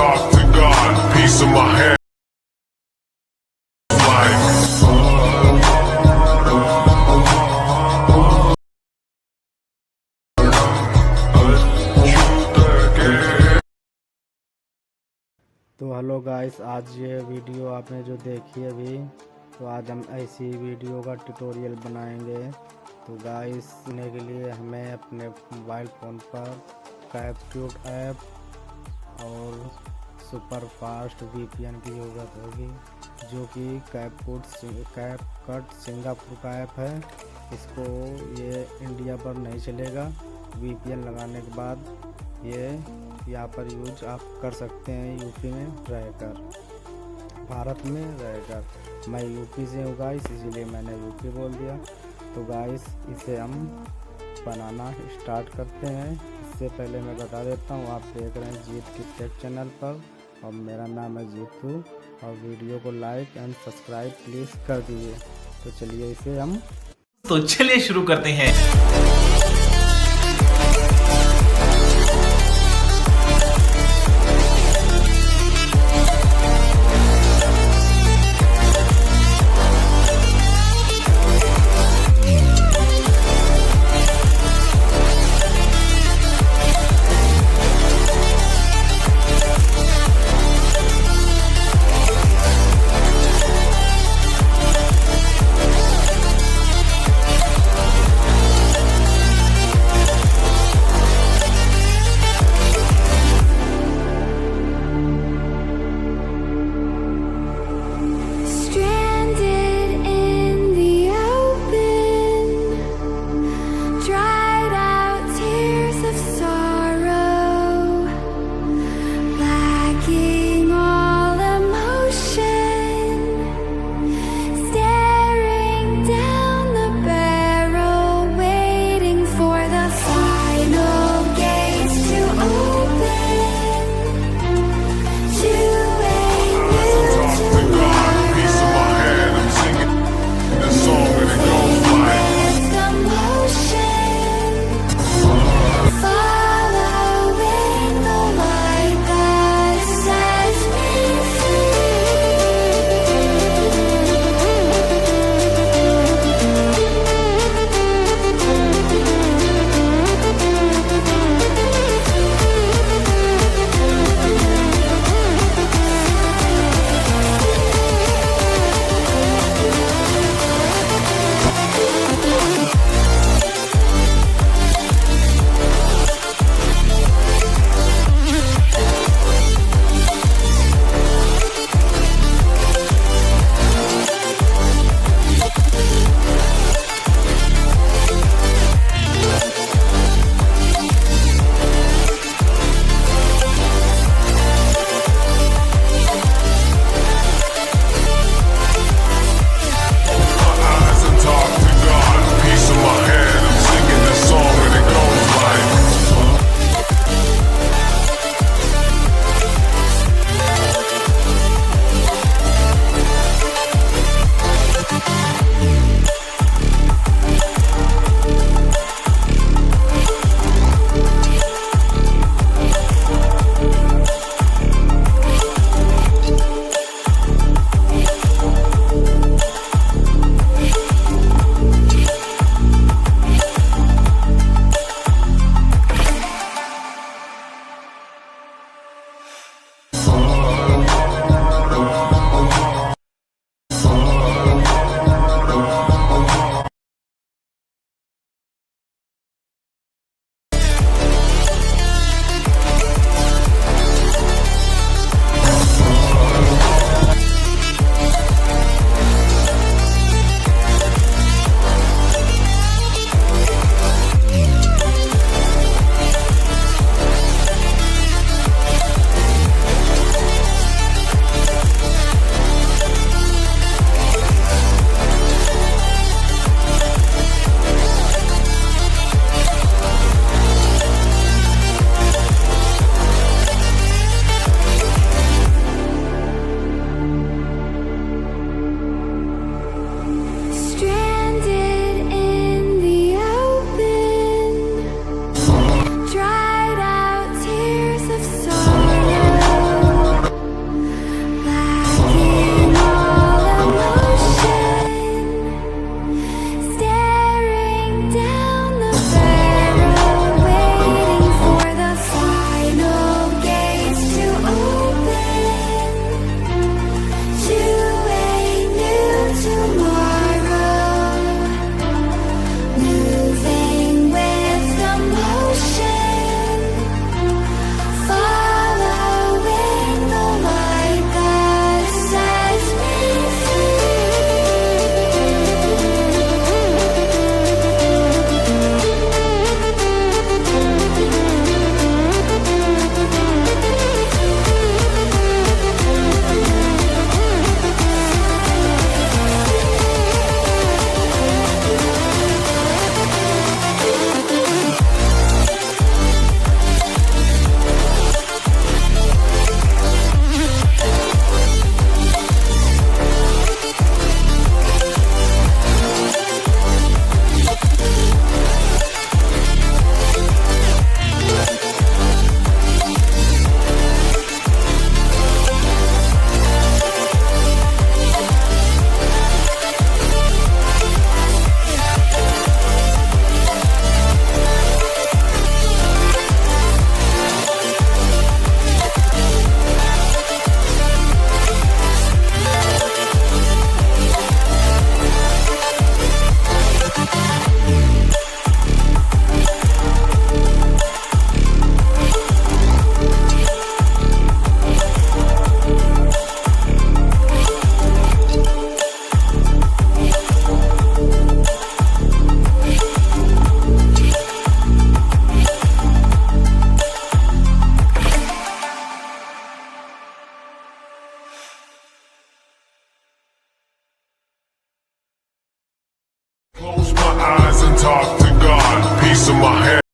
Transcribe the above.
talk to God, peace in my head. तो hello guys, आज ये वीडियो आपने जो देखी है अभी, तो आज हम ऐसी वीडियो का ट्यूटोरियल बनाएंगे। तो गाइस, इसने के लिए हमें अपने मोबाइल फ़ोन पर कैपक्यूट ऐप और सुपर फास्ट VPN की ज़रूरत होगी, जो कि कैपकट सिंगापुर का ऐप है। इसको ये इंडिया पर नहीं चलेगा। VPN लगाने के बाद ये यहाँ पर यूज आप कर सकते हैं यूपी में रहकर, भारत में रहकर। मैं यूपी से हूँ गाइस, इसीलिए मैंने यूपी बोल दिया। तो गाइस, इसे हम बनाना स्टार्ट करते हैं। इससे पहले मैं बता देता हूँ, आप देख रहे हैं जीत की टेक चैनल पर, और मेरा नाम है जीतू। और वीडियो को लाइक एंड सब्सक्राइब प्लीज़ कर दीजिए। तो चलिए इसे हम चलिए शुरू करते हैं। talk to God, peace in my head.